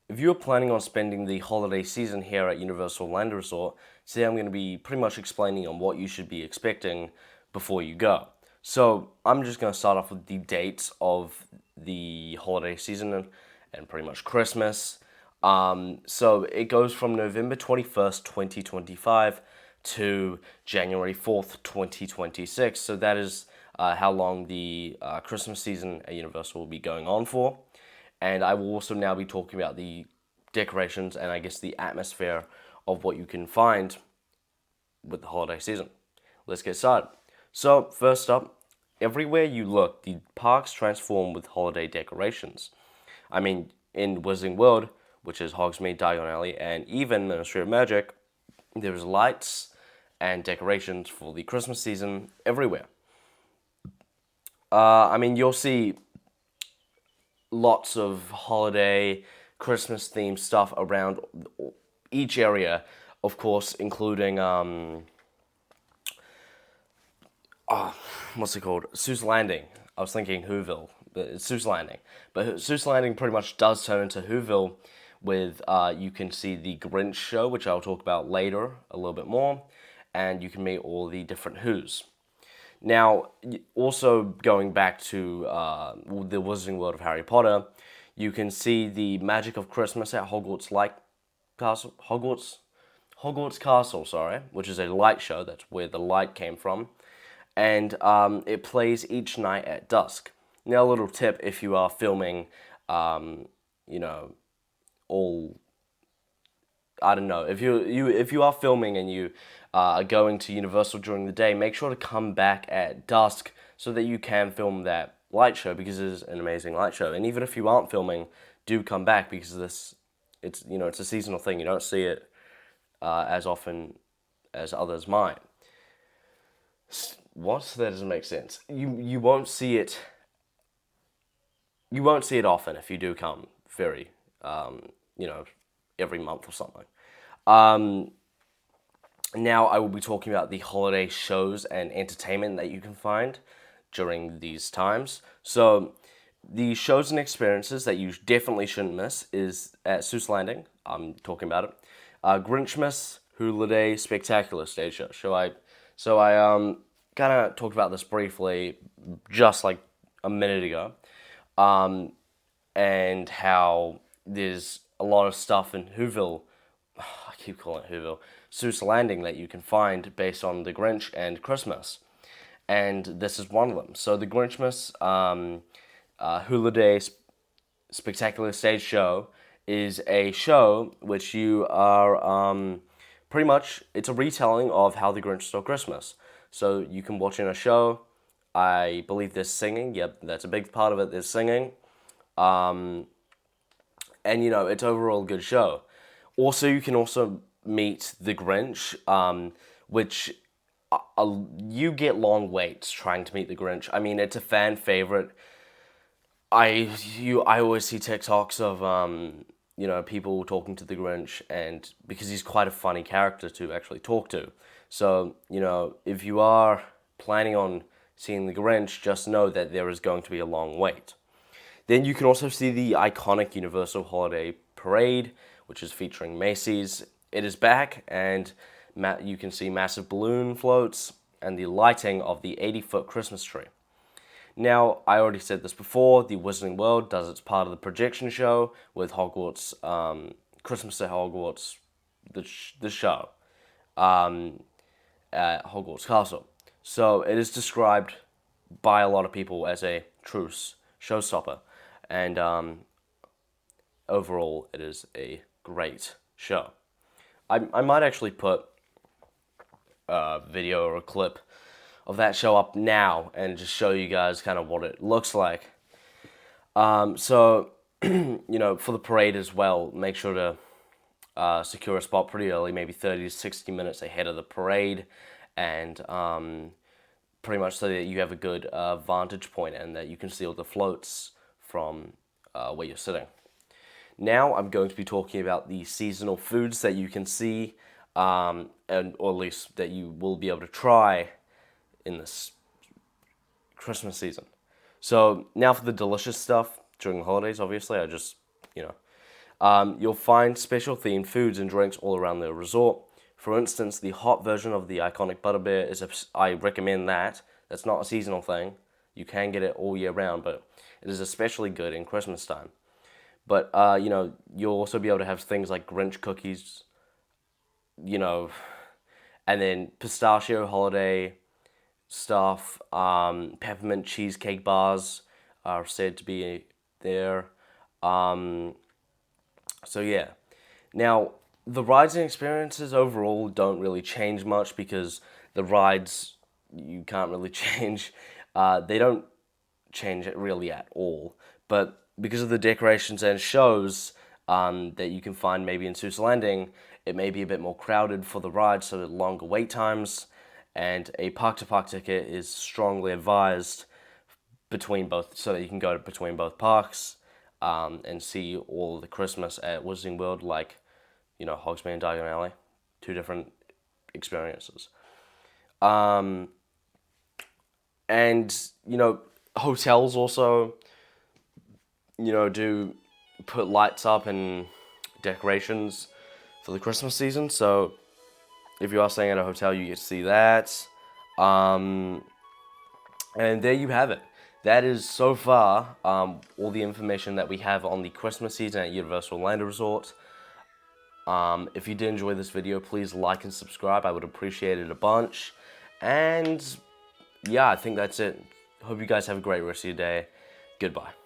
if you're planning on spending the holiday season here at Universal Orlando Resort, today I'm going to be pretty much explaining on what you should be expecting before you go. So I'm just going to start off with the dates of the holiday season and pretty much Christmas. So it goes from November 21st, 2025 to January 4th, 2026. So that is how long the Christmas season at Universal will be going on for. And I will also now be talking about the decorations and I guess the atmosphere of what you can find with the holiday season. Let's get started. So, first up, everywhere you look, the parks transform with holiday decorations. I mean, in Wizarding World, which is Hogsmeade, Diagon Alley, and even Ministry of Magic, there's lights and decorations for the Christmas season everywhere. You'll see lots of holiday, Christmas themed stuff around each area, of course, including what's it called? Seuss Landing. I was thinking Whoville, but it's Seuss Landing. But Seuss Landing pretty much does turn into Whoville with, you can see the Grinch show, which I'll talk about later a little bit more, and you can meet all the different Whos. Now, also going back to the Wizarding World of Harry Potter, you can see the magic of Christmas at Hogwarts Castle, sorry, which is a light show. That's where the light came from, and it plays each night at dusk. Now, a little tip: if you are filming, you know, all I don't know. If you are filming and you are going to Universal during the day, make sure to come back at dusk so that you can film that light show because it is an amazing light show. And even if you aren't filming, do come back because it's a seasonal thing. You don't see it as often as others might. What? That doesn't make sense. You won't see it. You won't see it often if you do come very, you know, every month or something. Now I will be talking about the holiday shows and entertainment that you can find during these times. So the shows and experiences that you definitely shouldn't miss is at Seuss Landing. I'm talking about it. Grinchmas, Holiday Spectacular Stage Show. So I kind of talked about this briefly just like a minute ago, and how there's a lot of stuff in Whoville. I keep calling it Whoville. Seuss Landing that you can find based on the Grinch and Christmas, and this is one of them. So the Grinchmas Holiday Spectacular Stage Show is a show which you are pretty much, it's a retelling of How the Grinch Stole Christmas. So you can watch in a show. I believe there's singing. Yep, that's a big part of it. There's singing, and it's overall a good show. Also, you can also meet the Grinch, which you get long waits trying to meet the Grinch. I mean, it's a fan favorite. I always see TikToks of people talking to the Grinch, and because he's quite a funny character to actually talk to. So if you are planning on seeing the Grinch, just know that there is going to be a long wait. Then you can also see the iconic Universal Holiday Parade, which is featuring Macy's. It is back, and you can see massive balloon floats and the lighting of the 80-foot Christmas tree. Now, I already said this before, the Wizarding World does its part of the projection show with Hogwarts, Christmas at Hogwarts, the show, at Hogwarts Castle. So it is described by a lot of people as a true showstopper, and overall, it is a great show. I might actually put a video or a clip of that show up now and just show you guys kind of what it looks like. So for the parade as well, make sure to secure a spot pretty early, maybe 30 to 60 minutes ahead of the parade, and pretty much so that you have a good vantage point and that you can see all the floats from where you're sitting. Now I'm going to be talking about the seasonal foods that you can see, or at least that you will be able to try in this Christmas season. So now for the delicious stuff during the holidays, obviously, I just, You'll find special themed foods and drinks all around the resort. For instance, the hot version of the iconic Butterbeer I recommend that. That's not a seasonal thing. You can get it all year round, but it is especially good in Christmas time. But, you'll also be able to have things like Grinch cookies, and then pistachio holiday stuff, peppermint cheesecake bars are said to be there. So yeah. Now, the rides and experiences overall don't really change much because the rides you can't really change. They don't change it really at all. But because of the decorations and shows that you can find maybe in Seuss Landing, it may be a bit more crowded for the rides, so longer wait times, and a park-to-park ticket is strongly advised between both, so that you can go between both parks and see all the Christmas at Wizarding World, like, Hogsmeade and Diagon Alley, two different experiences. And, hotels also, do put lights up and decorations for the Christmas season. So if you are staying at a hotel, you get to see that. And there you have it. That is so far all the information that we have on the Christmas season at Universal Orlando Resort. If you did enjoy this video, please like and subscribe. I would appreciate it a bunch. And yeah, I think that's it. Hope you guys have a great rest of your day. Goodbye.